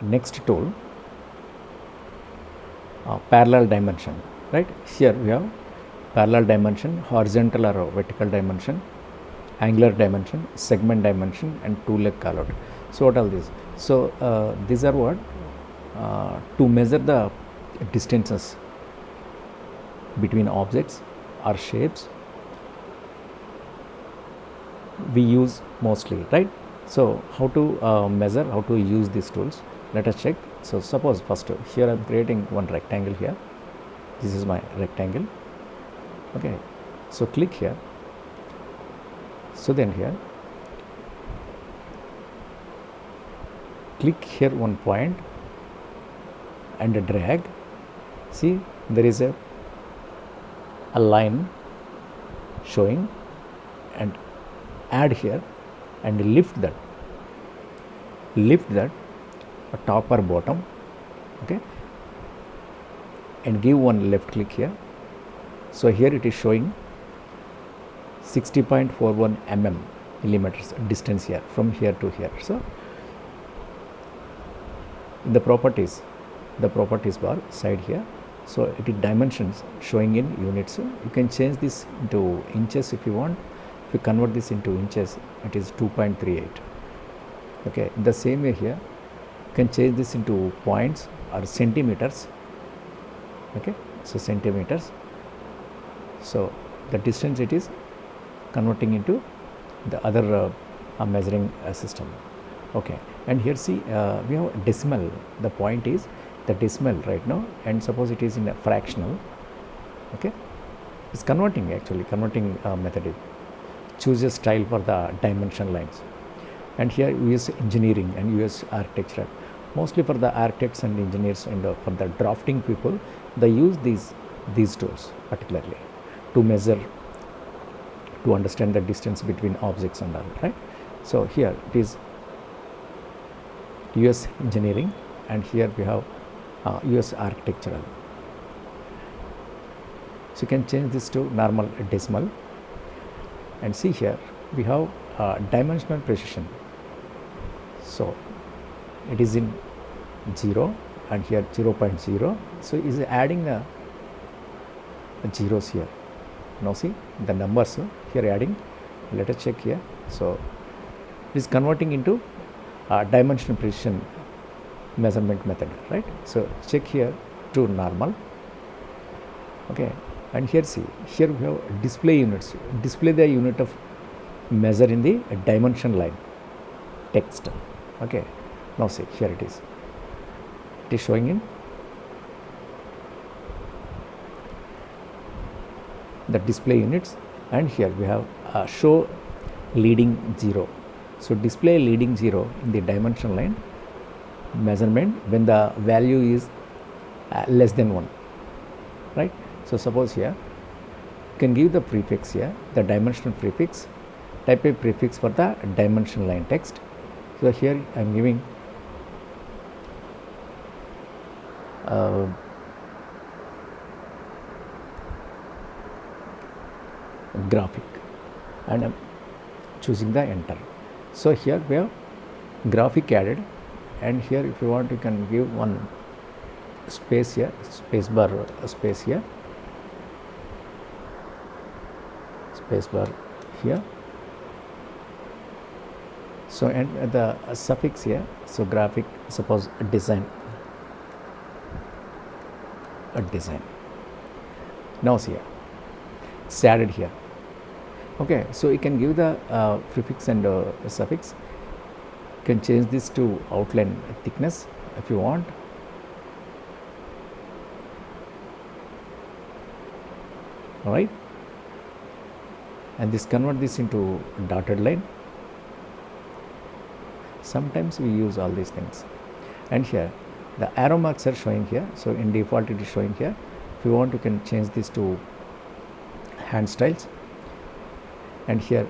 next tool, parallel dimension, right? Here we have parallel dimension, horizontal or vertical dimension, angular dimension, segment dimension, and two-leg callout. So what are these? So these are what to measure the distances between objects or shapes we use mostly, right? So how to measure, how to use these tools, let us check. So suppose first here I am creating one rectangle here. This is my rectangle. Okay, so click here. So then here click here one point and drag. See, there is a line showing, and add here and lift that top or bottom, okay, and give one left click here. So here it is showing 60.41 millimeters distance here from here to here. So the properties bar side here, so it is dimensions showing in units. So you can change this into inches if you want. If you convert this into inches, it is 2.38. okay, the same way here you can change this into points or centimeters. Okay, so centimeters, so the distance it is converting into the other measuring system. Okay, and here see we have decimal. The point is the decimal right now, and suppose it is in a fractional. Okay, it's converting method. Choose a style for the dimension lines, and here we use engineering and use architecture. Mostly for the architects and engineers and for the drafting people, they use these tools particularly to measure, to understand the distance between objects and all, right? So here it is US engineering, and here we have US architectural. So you can change this to normal decimal, and see here we have dimensional precision. So it is in 0 and here 0.0. So is adding the zeros here. Now see the numbers here adding. Let us check here. So it is converting into dimensional precision measurement method, right? So check here to normal. Okay, and here see, here we have display units. Display the unit of measure in the dimension line text. Okay, now see here it is showing in the display units, and here we have show leading 0. So display leading 0 in the dimension line measurement when the value is less than 1, right? So suppose here you can give the prefix here, the dimensional prefix, type a prefix for the dimension line text. So here I am giving graphic, and I am choosing the enter. So here we have graphic added, and here if you want you can give one space here, space bar space here, space bar here. So and the suffix here, so graphic, suppose design, a design. Now see here it's added here. Okay, so you can give the prefix and suffix. You can change this to outline thickness if you want. All right, and this convert this into dotted line. Sometimes we use all these things, and here the arrow marks are showing here. So in default it is showing here. If you want you can change this to hand styles, and here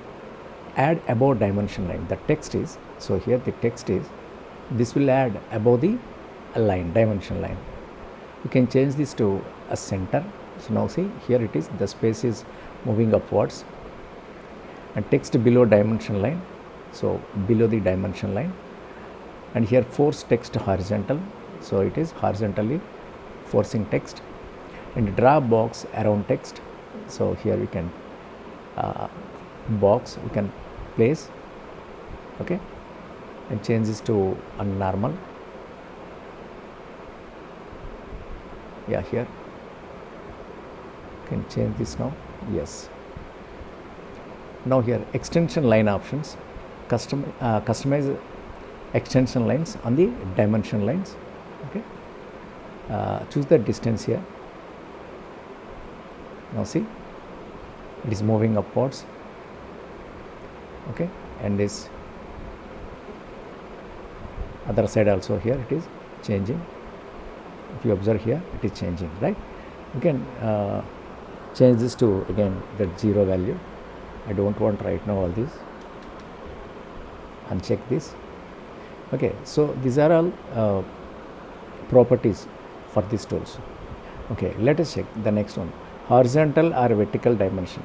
add above dimension line. The text is, so here the text is, this will add above the line, dimension line. You can change this to a center. So now see here it is, the space is moving upwards, and text below dimension line, so below the dimension line, and here force text horizontal, so it is horizontally forcing text, and draw box around text, so here we can box we can place, okay, and change this to normal. Yeah, here can change this now. Yes, now here extension line options, customize extension lines on the dimension lines, okay. Choose the distance here. Now see, it is moving upwards, okay, and this other side also here it is changing. If you observe here, it is changing, right? You can change this to again that 0 value. I don't want right now all these. Uncheck this. Okay, so these are all properties for these tools. Okay, let us check the next one. Horizontal or vertical dimension.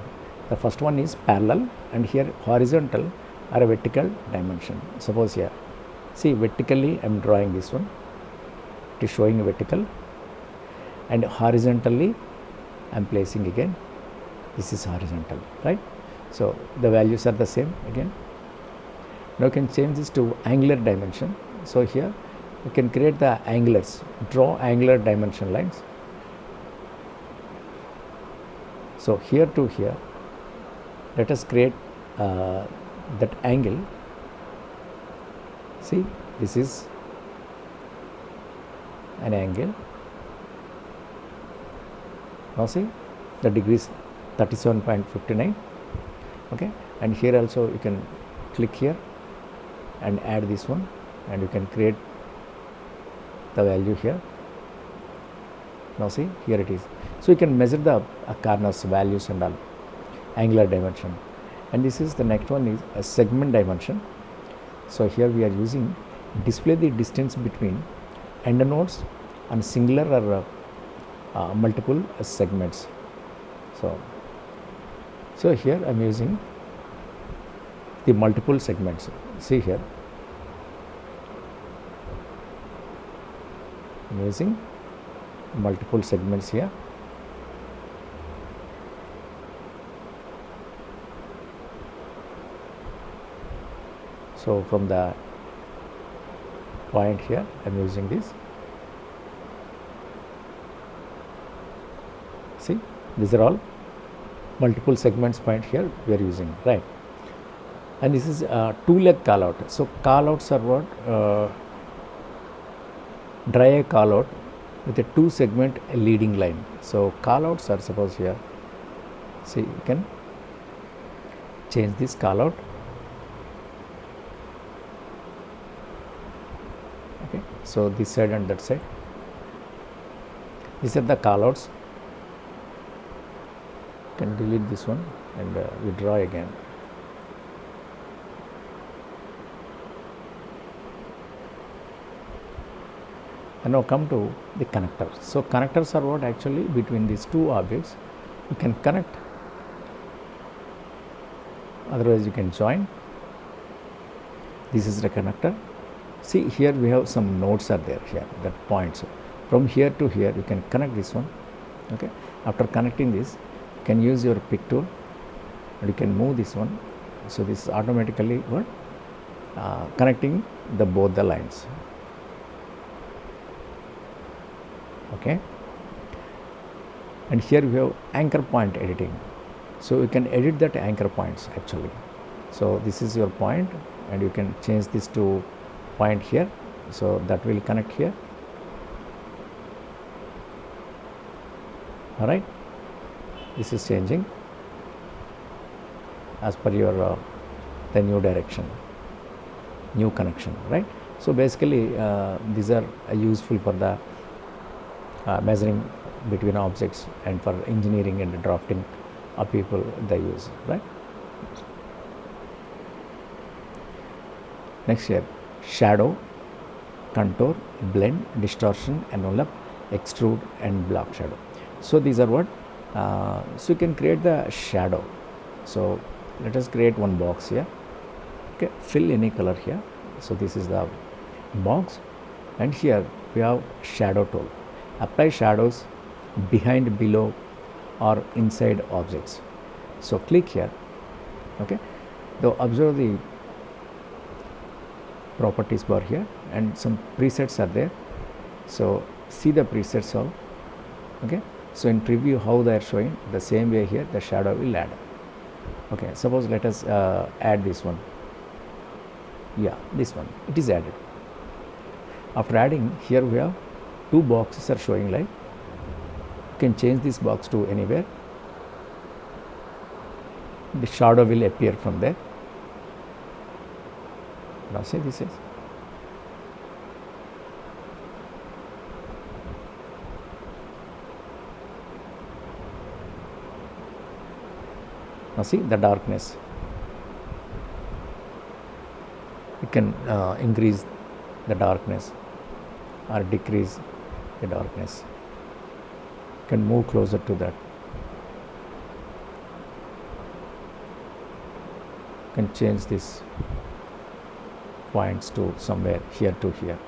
The first one is parallel, and here horizontal or vertical dimension. Suppose here, see, vertically I am drawing this one. It is showing vertical, and horizontally I am placing again. This is horizontal, right? So the values are the same again. Now you can change this to angular dimension. So here you can create the angulars, draw angular dimension lines. So here to here, let us create that angle. See, this is an angle. Now see, the degree is 37.59, okay, and here also you can click here and add this one, and you can create the value here. Now see, here it is. So you can measure the corners, values and all, angular dimension. And this is the next one is a segment dimension. So here we are using display the distance between end nodes and singular or multiple segments. So here I am using the multiple segments. See here, I am using multiple segments here. So from the point here I am using this. See, these are all multiple segments point here we are using, right? And this is two leg call out. So call outs are what? Draw a call out with a 2 segment leading line. So call outs are, suppose here, see, you can change this call out. Okay, so this side and that side, these are the call outs. You can delete this one and we draw again. And now come to the connectors. So connectors are what? Actually between these two objects you can connect, otherwise you can join. This is the connector. See, here we have some nodes are there here, that points. From here to here you can connect this one. Okay, after connecting this you can use your pick tool and you can move this one. So this is automatically what? Connecting the both the lines. Okay, and here we have anchor point editing. So you can edit that anchor points actually. So this is your point and you can change this to point here, so that will connect here. All right, this is changing as per your the new direction, new connection, right? So basically these are useful for the measuring between objects and for engineering and drafting of people they use, right? Next here, shadow, contour, blend, distortion, envelope, extrude and block shadow. So these are what? So you can create the shadow. So let us create one box here. Okay, fill any color here. So this is the box, and here we have shadow tool. Apply shadows behind, below or inside objects. So click here. Okay, now observe the properties bar here, and some presets are there. So see the presets all. Okay, so in preview how they are showing, the same way here the shadow will add. Okay, suppose let us add this one. Yeah, this one, it is added. After adding, here we have two boxes are showing like. You can change this box to anywhere. The shadow will appear from there. Now see, this is. Now see the darkness. You can increase the darkness or decrease the darkness. You can move closer to that. You can change this points to somewhere here to here.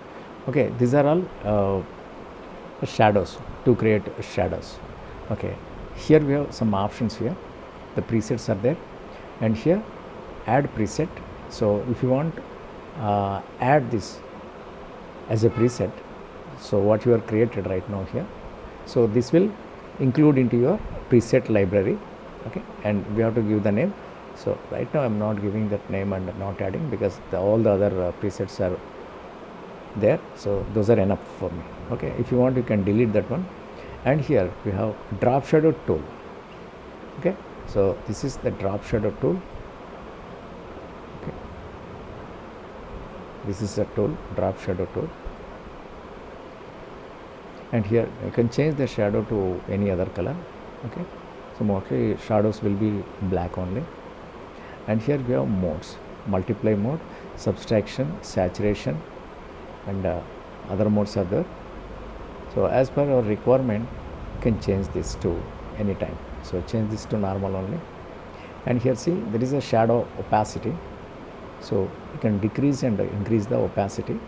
Okay, these are all shadows, to create shadows. Okay, here we have some options here. The presets are there, and here add preset. So if you want add this as a preset, so what you are created right now here, so this will include into your preset library. Okay, and we have to give the name. So right now I am not giving that name and not adding, because all the other presets are there, so those are enough for me. Okay, if you want you can delete that one. And here we have drop shadow tool. Okay, so this is the drop shadow tool. Okay, this is the tool, drop shadow tool. And here you can change the shadow to any other color. Okay, so mostly shadows will be black only. And here we have modes, multiply mode, subtraction, saturation, and other modes are there. So as per our requirement, you can change this to any time. So change this to normal only. And here see there is a shadow opacity. So you can decrease and increase the opacity.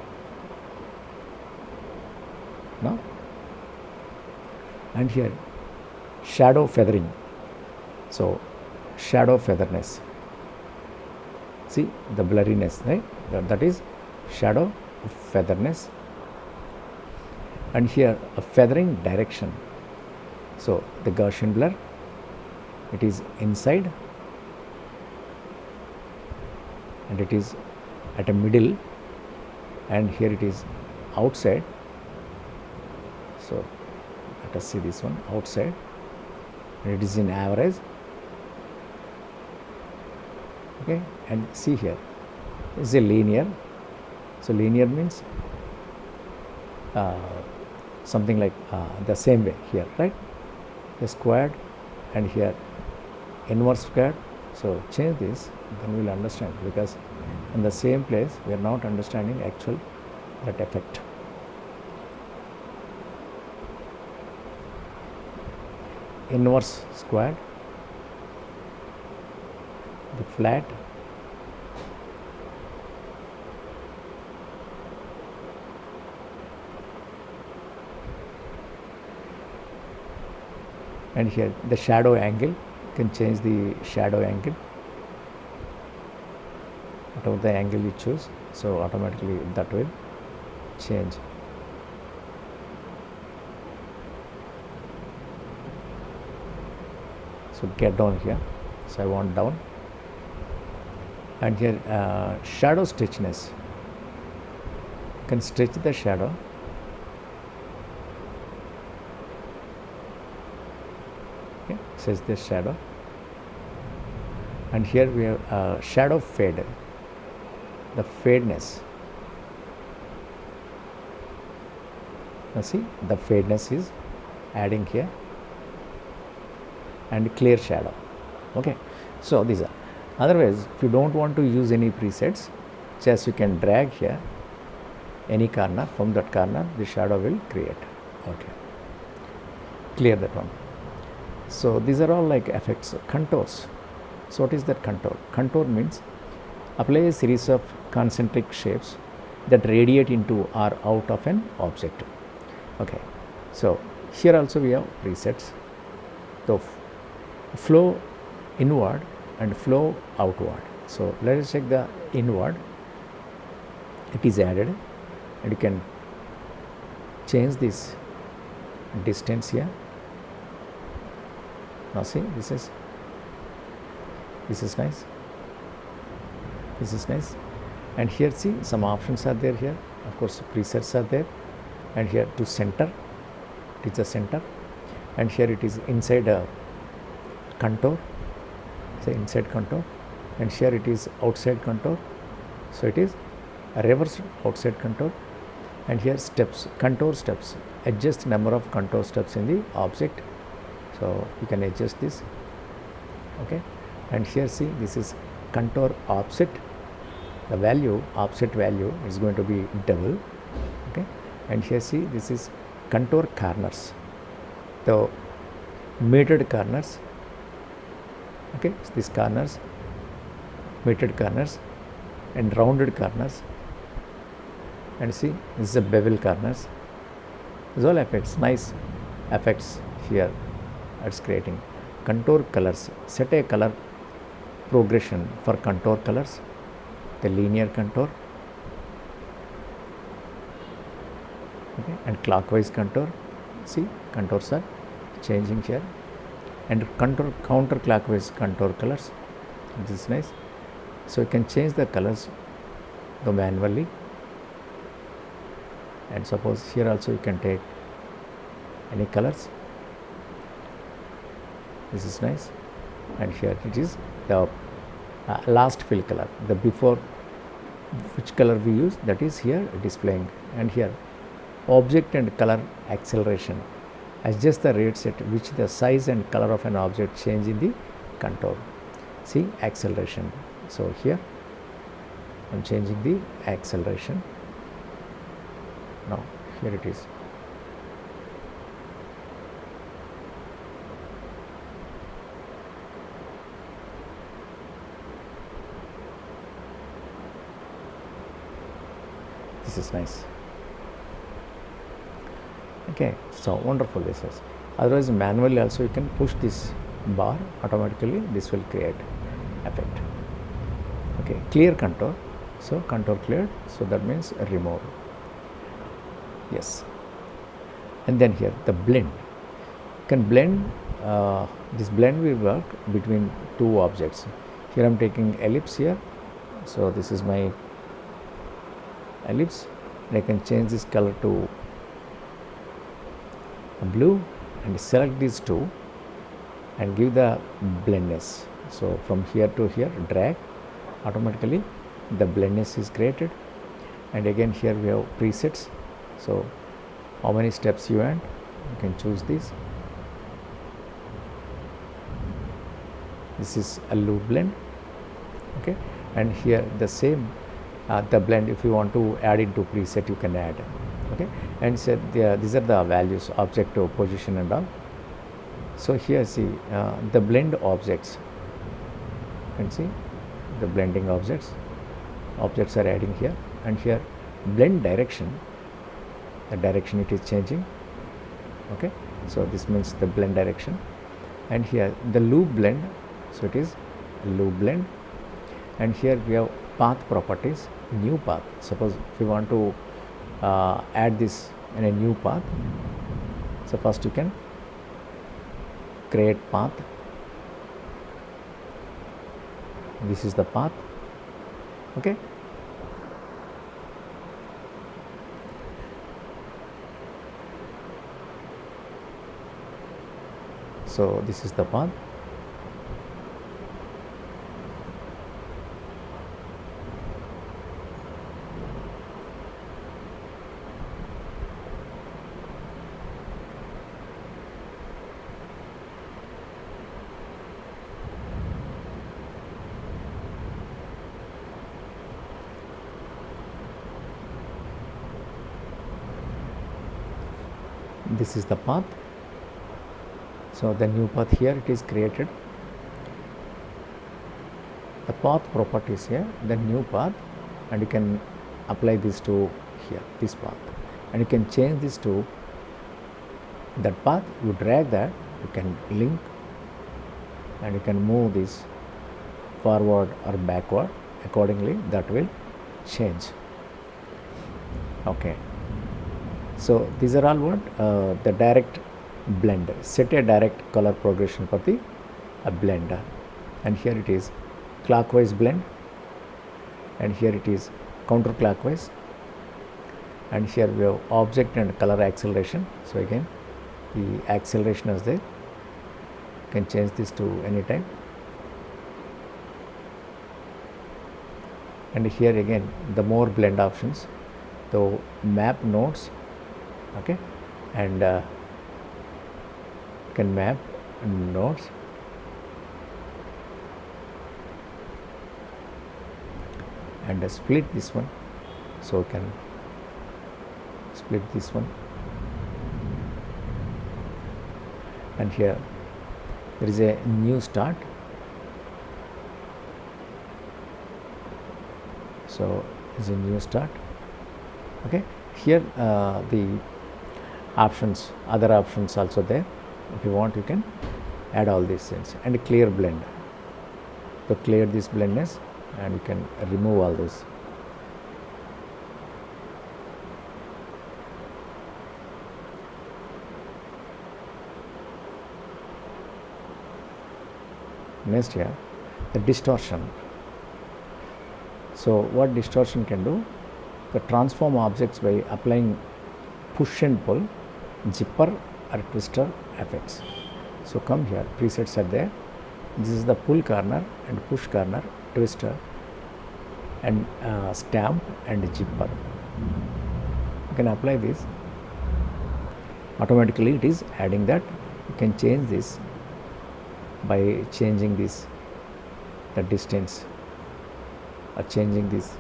Now, and here shadow feathering. So shadow featherness. See the blurriness, right? That is shadow featherness. And here a feathering direction. So the Gaussian blur, it is inside and it is at a middle, and here it is outside. So let us see this one, outside, and it is in average. Okay, and see here is a linear. So linear means something like the same way here, right? The squared, and here inverse squared. So change this, then we will understand, because in the same place we are not understanding actual that effect. Inverse squared, the flat, and here the shadow angle. You can change the shadow angle, whatever the angle you choose, so automatically that will change. So get down here, so I want down. And here shadow stretchiness, you can stretch the shadow. Okay, says this shadow. And here we have shadow fade, the fadeness. Now see the fadeness is adding here, and clear shadow. Okay, so these are. Otherwise, if you don't want to use any presets, just you can drag here any corner, from that corner the shadow will create. Okay, clear that one. So these are all like effects. Contours. So what is that contour? Contour means apply a series of concentric shapes that radiate into or out of an object. Okay. So here also we have presets. So flow inward and flow outward. So let us check the inward. It is added, and you can change this distance here. Now see, this is nice. This is nice. And here see, some options are there here. Of course, presets are there. And here to center, it is a center. And here it is inside a contour, say inside contour. And here it is outside contour. So it is a reverse outside contour. And here steps, contour steps, adjust number of contour steps in the object. So you can adjust this. Okay. And here see, this is contour offset. The value, offset value is going to be double. Okay. And here see, this is contour corners, the metered corners. Okay, so these corners, metered corners and rounded corners. And see, this is a bevel corners. These all effects, nice effects here it's creating. Contour colors, set a color progression for contour colors, the linear contour. Okay, and clockwise contour. See, contours are changing here. And contour counterclockwise contour colors. This is nice. So you can change the colors manually. And suppose here also you can take any colors. This is nice. And here it is the last fill color, the before which color we use, that is here displaying. And here object and color acceleration, adjust the rates at which the size and color of an object change in the contour. See, acceleration. So here I am changing the acceleration. Now here it is. This is nice. Okay, so wonderful this is. Otherwise manually also you can push this bar, automatically this will create effect. Okay, clear contour. So contour cleared, so that means remove. Yes. And then here the blend. You can blend, this blend will work between two objects. Here I am taking ellipse here. So this is my ellipse, and I can change this color to blue and select these two and give the blendness. So from here to here, drag, automatically the blendness is created. And again here we have presets. So how many steps you want, you can choose this. This is a loop blend. Okay, and here the same the blend, if you want to add into preset, you can add. Okay, and so these are the values, object position and all. So here see the blend objects, you can see the blending objects are adding here. And here blend direction, the direction it is changing. Okay, so this means the blend direction. And here the loop blend, so it is loop blend. And here we have path properties, new path. Suppose if you want to add this in a new path, so first you can create path. This is the path. Okay, so this is the path. This is the path. So the new path here it is created. The path properties here, the new path, and you can apply this to here, this path, and you can change this to that path. You drag that, you can link, and you can move this forward or backward accordingly. That will change. Okay, so these are all what the direct blend. Set a direct color progression for the blend, and here it is clockwise blend, and here it is counterclockwise, and here we have object and color acceleration. So again the acceleration is there. You can change this to any time, and here again the more blend options, the map nodes, okay, and can map nodes, and split this one. So we can split this one, and here there is a new start. So is a new start. Okay, here the options, other options also there. If you want, you can add all these things, and clear blend. So clear this blendness, and you can remove all this. Next here, the distortion. So what distortion can do? The transform objects by applying push and pull, zipper or twister effects. So come here, presets are there. This is the pull corner and push corner, twister and stamp and zipper. You can apply this. Automatically it is adding that. You can change this by changing this, the distance, or changing this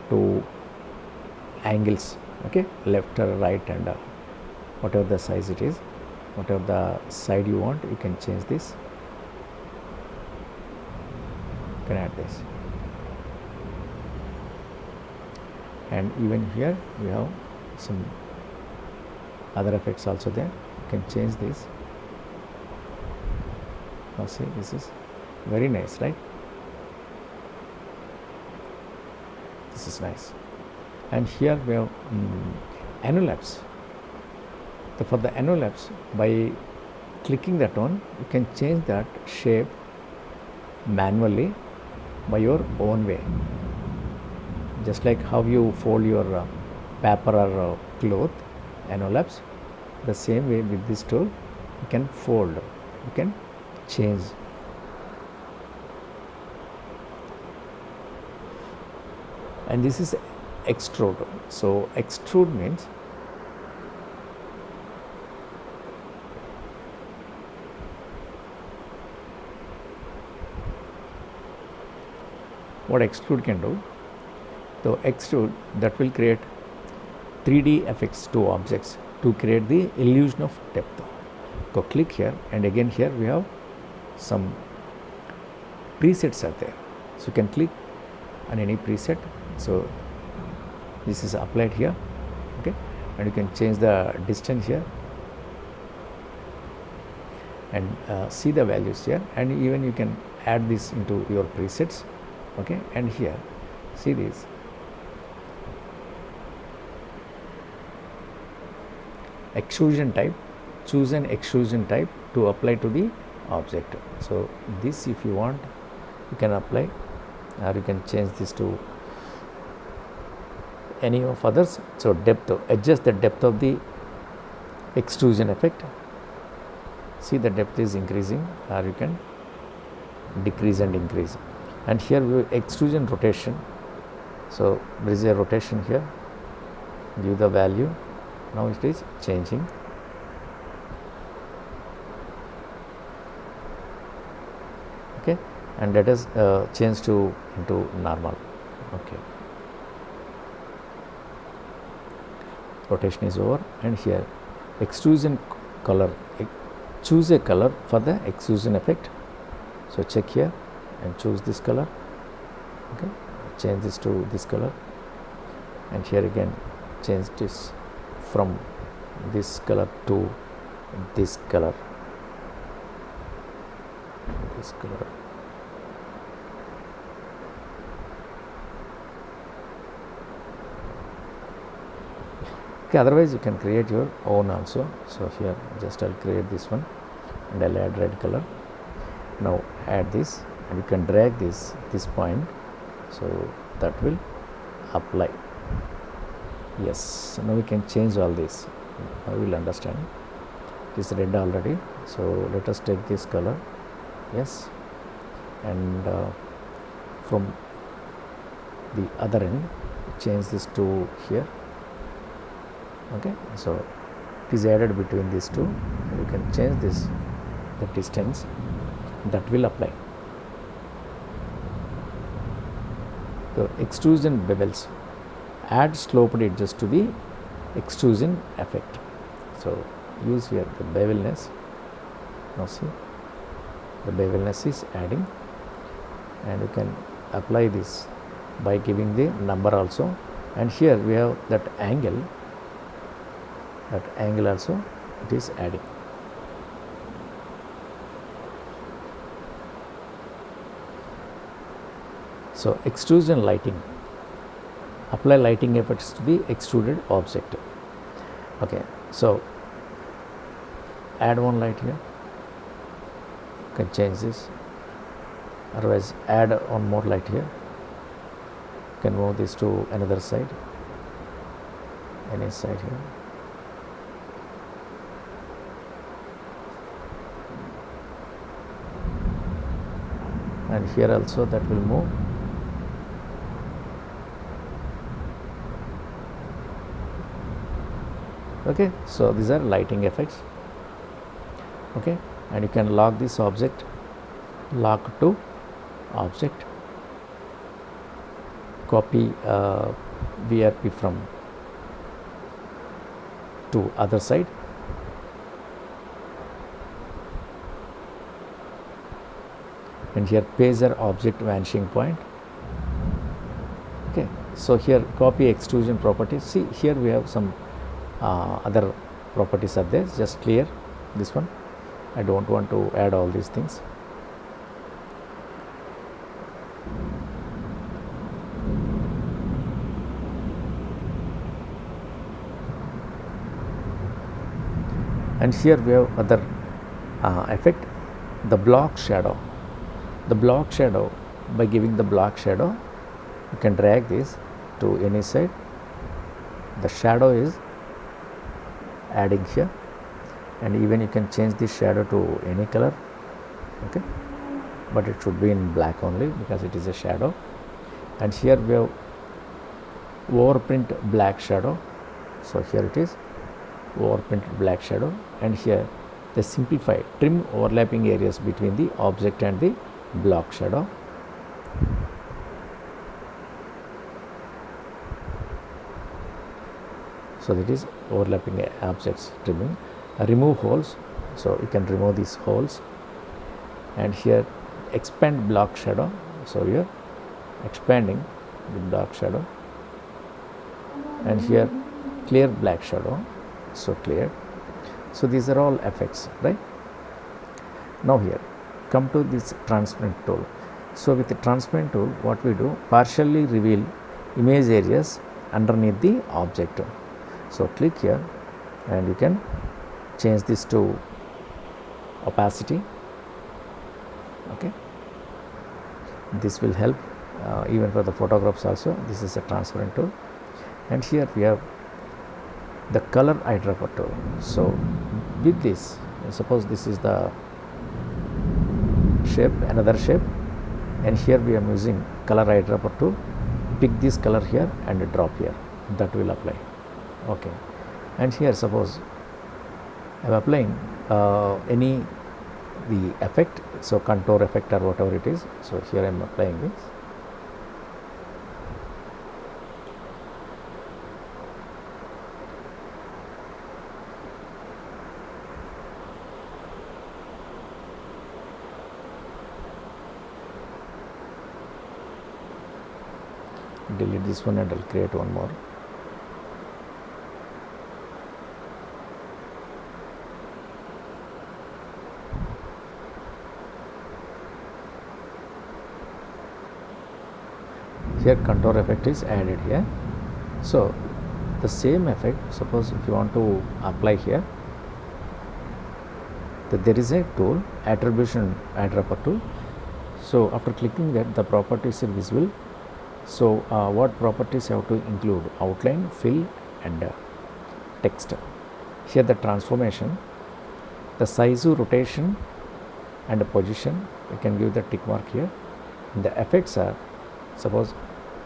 to angles, okay, left or right, and whatever the size it is, whatever the side you want, you can change this. You can add this, and even here we have some other effects also there. You can change this. Now see, this is very nice, right? This is nice. And here we have envelopes. So for the envelopes, by clicking that one, you can change that shape manually by your own way. Just like how you fold your paper or cloth envelopes, the same way with this tool you can fold, you can change. And this is extrude. So extrude means what extrude can do. So extrude, that will create 3D effects to objects to create the illusion of depth. Go click here, and again here we have some presets are there. So you can click on any preset. So this is applied here, okay, and you can change the distance here and see the values here, and even you can add this into your presets, okay. And here see this, extrusion type, choose an extrusion type to apply to the object. So this, if you want, you can apply, or you can change this to any of others. So depth, adjust the depth of the extrusion effect. See, the depth is increasing, or you can decrease and increase. And here we have extrusion rotation. So there is a rotation here, give the value. Now it is changing. Okay, and let us change to into normal. Okay, rotation is over, and here extrusion color, choose a color for the extrusion effect. So check here and choose this color, Okay, change this to this color, and here again change this from this color to this color, this color. Okay, otherwise you can create your own also. So here just I'll create this one and I'll add red color. Now add this, and you can drag this point, so that will apply. Yes, so now we can change all this. I will understand. It is red already, so let us take this color. Yes, and from the other end change this to here. Okay, so it is added between these two, and you can change this, the distance, that will apply. The extrusion bevels, add sloped edges to the extrusion effect. So use here the bevelness. Now see, the bevelness is adding, and you can apply this by giving the number also. And here we have that angle also it is adding. So extrusion lighting, apply lighting effects to the extruded object. Okay, so add one light here, you can change this, otherwise add one more light here, you can move this to another side, any side here. And here also that will move. Okay, so these are lighting effects. Okay, and you can lock this object, lock to object, copy VRP from to other side. And here pager object vanishing point. Okay, so here copy extrusion properties. See, here we have some other properties are there. Just clear this one. I don't want to add all these things. And here we have other effect, the block shadow. The block shadow, by giving the block shadow, you can drag this to any side. The shadow is adding here, and even you can change this shadow to any color. Okay, but it should be in black only because it is a shadow. And here we have overprint black shadow. So here it is overprint black shadow, and here they simplify, trim overlapping areas between the object and the block shadow. So that is overlapping objects trimming. Remove holes, so you can remove these holes. And here expand block shadow, so here expanding the block shadow. And here clear black shadow, so clear. So these are all effects, right? Now here come to this transparent tool. So with the transparent tool, what we do, partially reveal image areas underneath the object. So click here, and you can change this to opacity. Okay, this will help even for the photographs also. This is a transparent tool. And here we have the color eyedropper tool. So with this, suppose this is the shape, another shape, and here we are using color eyedropper tool. Pick this color here and drop here, that will apply. Okay, and here suppose I am applying any the effect, so contour effect or whatever it is. So here I am applying this. delete this one and I'll create one more. Here contour effect is added here. So the same effect, suppose if you want to apply here, that there is a tool, attribution eyedropper tool. So after clicking that, the properties are visible. So what properties have to include? Outline, fill and text. Here the transformation, the size, rotation and position, you can give the tick mark here. And the effects are, suppose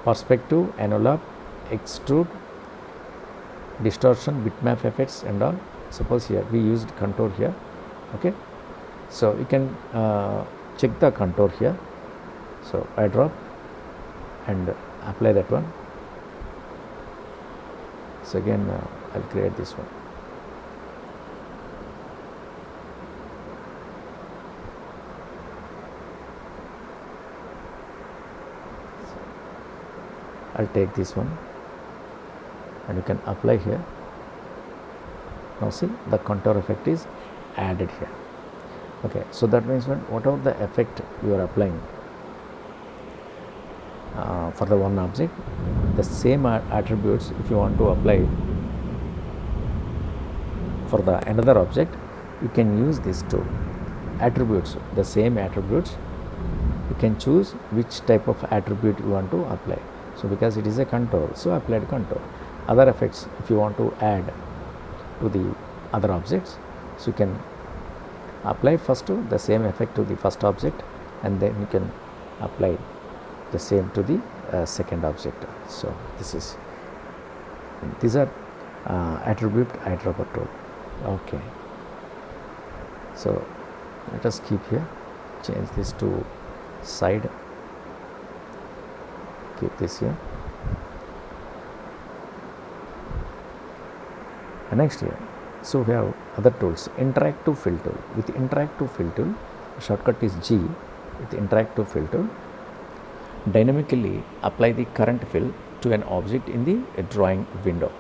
perspective, envelope, extrude, distortion, bitmap effects and all. Suppose here we used contour here. Okay, so you can check the contour here. So I drop and apply that one. So again I'll create this one. I'll take this one and you can apply here. Now see, the contour effect is added here. Okay, so that means when whatever the effect you are applying for the one object, the same attributes if you want to apply for the another object, you can use this tool. Attributes, the same attributes, you can choose which type of attribute you want to apply. So because it is a contour, so applied contour. Other effects if you want to add to the other objects, so you can apply first to the same effect to the first object and then you can apply the same to the second object. So these are attribute eyedropper tool. Okay, so let us keep here, change this to side, keep this here. And next here, so we have other tools, interactive fill tool. With interactive fill tool, shortcut is G. With interactive fill tool, dynamically apply the current fill to an object in the drawing window.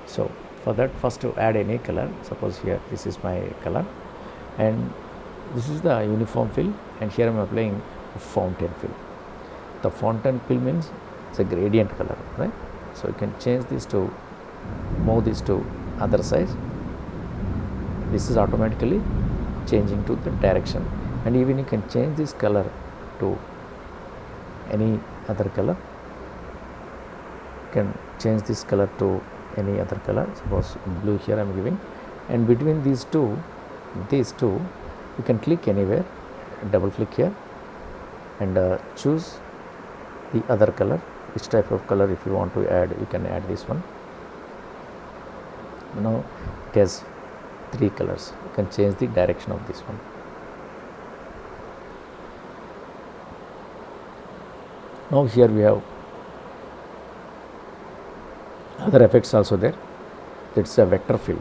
So for that, first to add any color, suppose here this is my color and this is the uniform fill, and here I am applying fountain fill. The fountain fill means it's a gradient color, right? So you can change this to, move this to other side. This is automatically changing to the direction, and even you can change this color to any other color. You can change this color to any other color, suppose blue here I am giving, and between these two you can click anywhere, double click here and choose the other color, which type of color if you want to add, you can add this one. Now it has 3 colors, you can change the direction of this one. Now here we have other effects also there. It's a vector fill.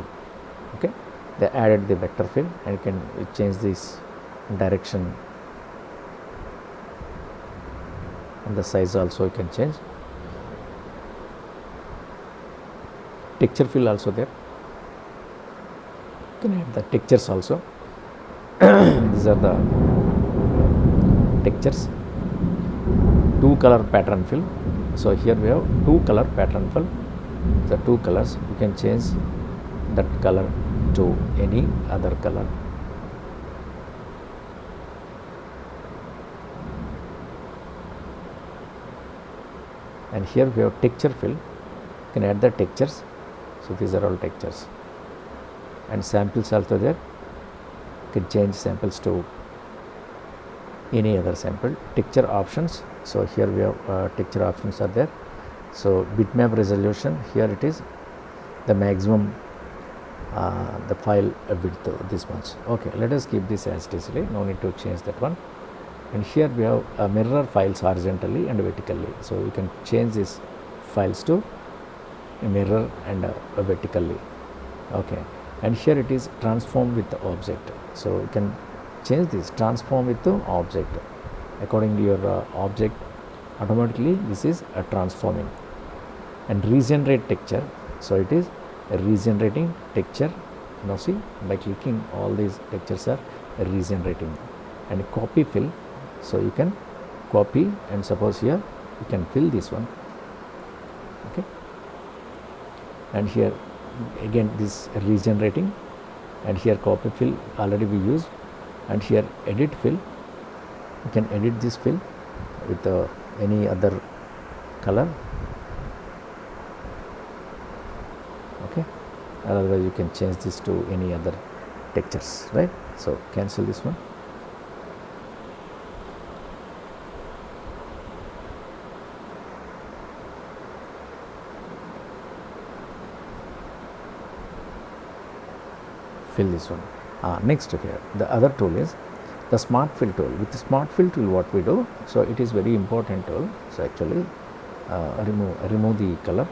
Okay, they added the vector fill and you can change this direction and the size also you can change. Texture fill also there. You can add the textures also. These are the textures. 2 color pattern fill. So here we have 2 color pattern fill. The 2 colors, you can change that color to any other color. And here we have texture fill. You can add the textures. So these are all textures. And samples also there. You can change samples to any other sample. Texture options. So here we have texture options are there. So bitmap resolution, here it is the maximum the file width this much. Okay, let us keep this as easily, no need to change that one. And here we have mirror files horizontally and vertically. So you can change these files to mirror and vertically. Okay, and here it is transform with the object. So you can change this transform with the object according to your object automatically this is a transforming. And regenerate texture, so it is a regenerating texture. Now see, by clicking all these textures are regenerating. And copy fill, so you can copy and suppose here you can fill this one, okay, and here again this regenerating, and here copy fill already we used, and here edit fill, you can edit this fill with any other color, okay, otherwise you can change this to any other textures, right? So cancel this one. Fill this one. Next here, the other tool is the smart fill tool. With the smart fill tool, what we do, so it is very important tool. So actually remove the color,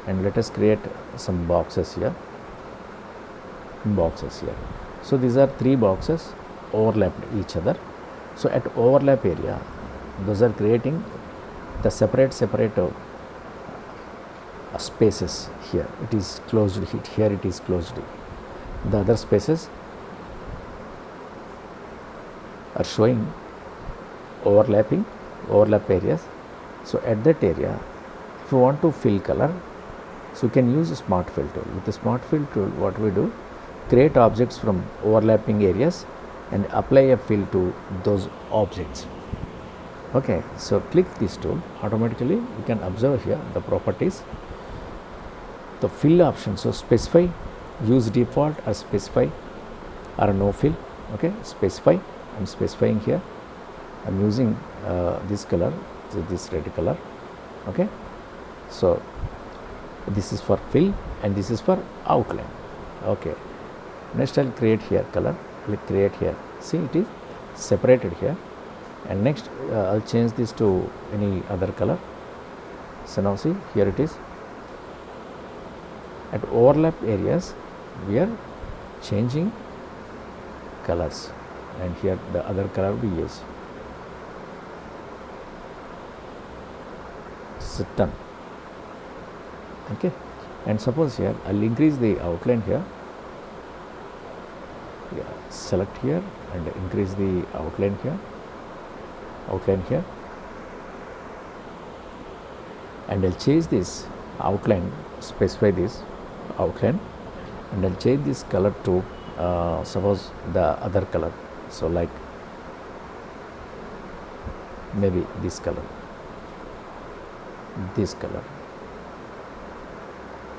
and let us create some boxes here. So these are 3 boxes overlapped each other. So at overlap area, those are creating the separate spaces. Here it is closed, here it is closed. The other spaces are showing overlap areas. So at that area, if you want to fill color, so you can use a smart fill tool. With the smart fill tool, what we do, create objects from overlapping areas and apply a fill to those objects. Okay, so click this tool, automatically you can observe here the properties, the fill option. So specify, use default, or specify, or no fill. Okay, specify, I'm specifying here, I'm using this color, so this red color. Okay, so this is for fill and this is for outline. Okay, next I'll create here color, click create here, see it is separated here, and next I'll change this to any other color. So now see, here it is. At overlap areas we are changing colors, and here the other color we use. So done. Okay, and suppose here I'll increase the outline here. Yeah, select here and increase the outline here, and I'll change this outline, specify this outline, and I'll change this color to suppose the other color, so like maybe this color,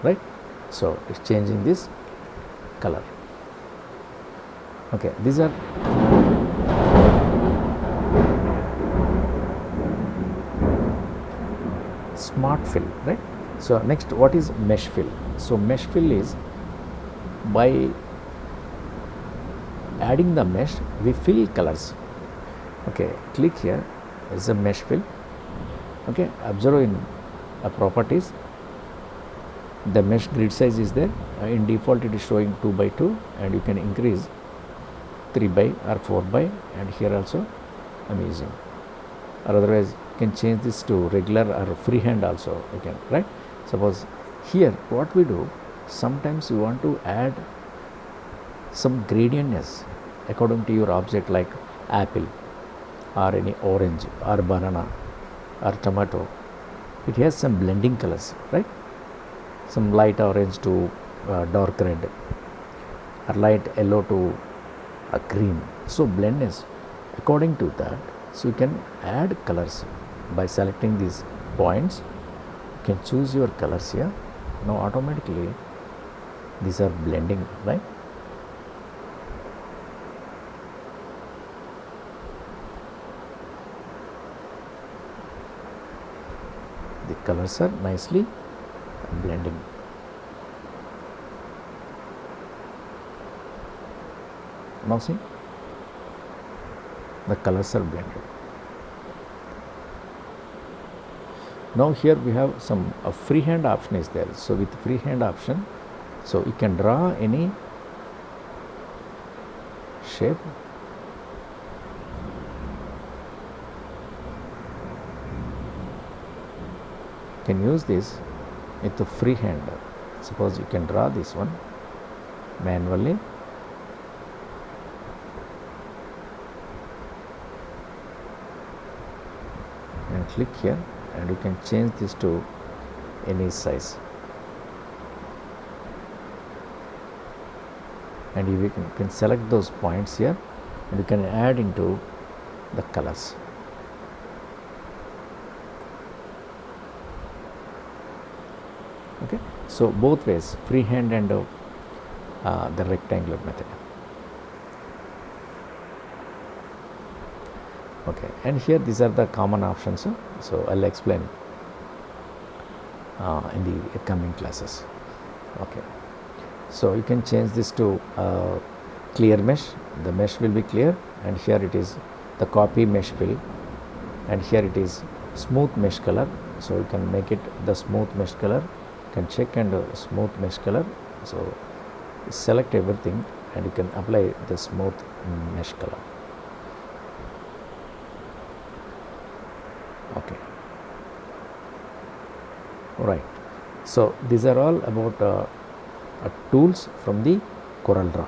right? So it's changing this color. Okay, these are smart fill, right? So next, what is mesh fill? So mesh fill is by adding the mesh we fill colors. Okay, click here, is a mesh fill. Okay, observe in properties, the mesh grid size is there. In default it is showing 2 by 2, and you can increase 3 by or 4 by, and here also I am using, or otherwise you can change this to regular or freehand also you can, right? Suppose here what we do, sometimes you want to add some gradientness according to your object, like apple or any orange or banana or tomato. It has some blending colors, right? Some light orange to dark red, or light yellow to a green. So blendness according to that. So you can add colors by selecting these points. You can choose your colors here. Now automatically these are blending, right? The colors are nicely blending. Now see, the colors are blended. Now here we have some freehand option is there. So with freehand option, so you can draw any shape. . can use this with the freehand. Suppose you can draw this one manually. And click here, and you can change this to any size, and you can select those points here, and you can add into the colors. Okay, so both ways, freehand and the rectangular method. Okay, and here these are the common options, so I'll explain in the coming classes. Okay, so you can change this to clear mesh. The mesh will be clear, and here it is the copy mesh fill, and here it is smooth mesh color. So you can make it the smooth mesh color. You can check and smooth mesh color. So select everything, and you can apply the smooth mesh color. Okay, right. So these are all about tools from the CorelDRAW.